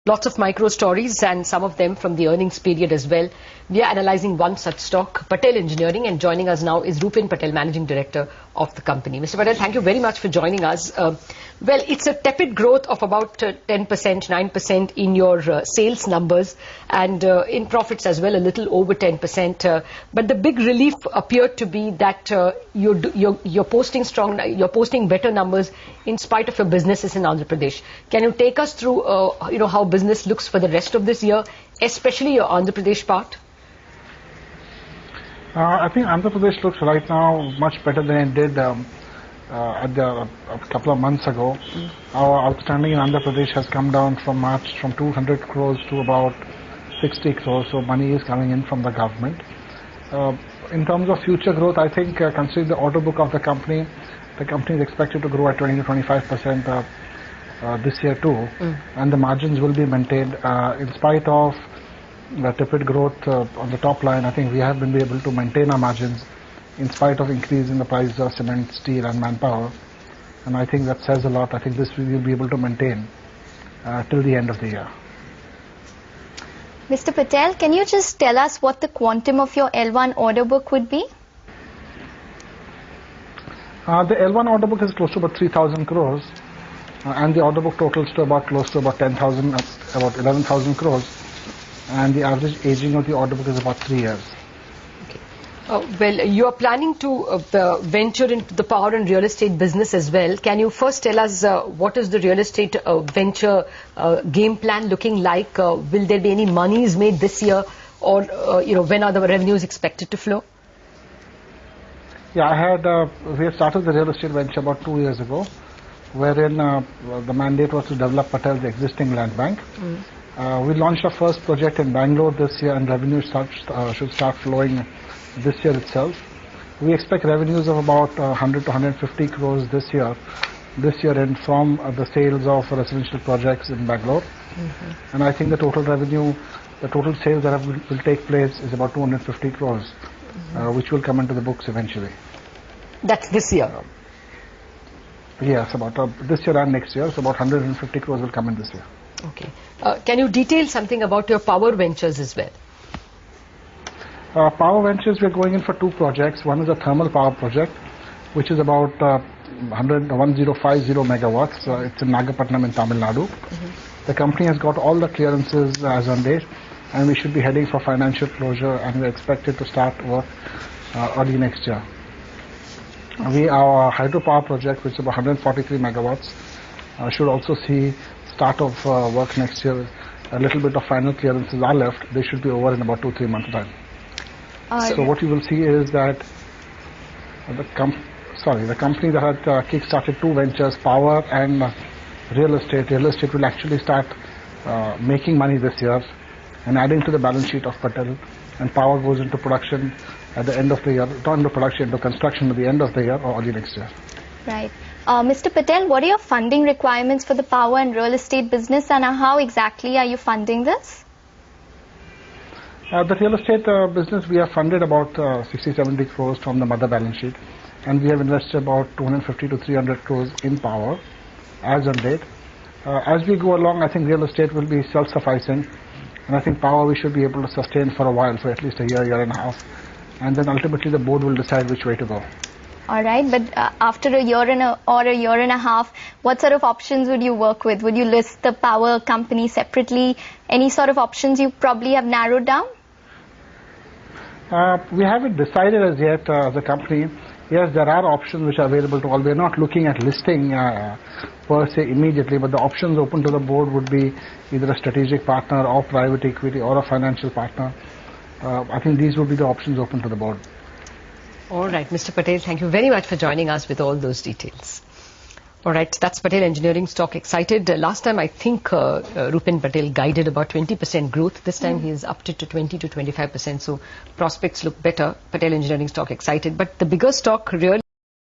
Lots of micro stories and some of them from the earnings period as well. We are analyzing one such stock, Patel Engineering, and joining us now is Rupin Patel, Managing Director of the company. Mr. Patel, thank you very much for joining us. Well, it's a tepid growth of about 10%, 9% in your sales numbers and in profits as well, a little over 10%. But the big relief appeared to be that you're posting better numbers in spite of your businesses in Andhra Pradesh. Can you take us through, how business looks for the rest of this year, especially your Andhra Pradesh part? I think Andhra Pradesh looks right now much better than it did a couple of months ago. Our outstanding in Andhra Pradesh has come down from March from 200 crores to about 60 crores, so money is coming in from the government. In terms of future growth, I think considering the order book of the company is expected to grow at 20 to 25% this year too, and the margins will be maintained in spite of the tepid growth on the top line. I think we have been able to maintain our margins in spite of increase in the price of cement, steel and manpower, and I think that says a lot. I think this we will be able to maintain till the end of the year. Mr. Patel, can you just tell us what the quantum of your L1 order book would be? The L1 order book is close to about 3,000 crores. And the order book totals to about close to about 10,000, about 11,000 crores, and the average aging of the order book is about 3 years. Okay. Well, you are planning to venture into the power and real estate business as well. Can you first tell us what is the real estate venture game plan looking like? Will there be any monies made this year, or when are the revenues expected to flow? Yeah, we had started the real estate venture about 2 years ago, wherein the mandate was to develop Patel, the existing land bank. We launched our first project in Bangalore this year, and revenues should start flowing this year itself. We expect revenues of about 100 to 150 crores this year and from the sales of residential projects in Bangalore. And I think the total revenue, the total sales that will take place is about 250 crores, which will come into the books eventually. That's this year? Yes, about this year and next year, so about 150 crores will come in this year. Okay. Can you detail something about your power ventures as well? Power ventures, we are going in for 2 projects. One is a thermal power project, which is about 1050 megawatts. It's in Nagapattinam in Tamil Nadu. The company has got all the clearances as on date, and we should be heading for financial closure, and we are expected to start work early next year. Our hydropower project, which is about 143 megawatts, should also see start of work next year. A little bit of final clearances are left. They should be over in about 2-3 months' time. So what you will see is that the company that had kick-started 2 ventures, power and real estate will actually start making money this year and adding to the balance sheet of Patel, and power goes into production at the end of the year, not into production, into construction at the end of the year or early next year. Right. Mr. Patel, what are your funding requirements for the power and real estate business, and how exactly are you funding this? The real estate business, we have funded about 60-70 crores from the mother balance sheet, and we have invested about 250 to 300 crores in power as on date. As we go along, I think real estate will be self-sufficing, and I think power we should be able to sustain for a while, for at least a year and a half, and then ultimately the board will decide which way to go. All right, but after a year and a half, what sort of options would you work with? Would you list the power company separately? Any sort of options you probably have narrowed down? We haven't decided as yet as a company. Yes, there are options which are available to all. We are not looking at listing per se immediately, but the options open to the board would be either a strategic partner or private equity or a financial partner. I think these would be the options open to the board. All right, Mr. Patel, thank you very much for joining us with all those details. All right, that's Patel Engineering stock excited. Last time I think Rupin Patel guided about 20% growth. This time he has upped it to 20 to 25%. So prospects look better. Patel Engineering stock excited. But the bigger stock really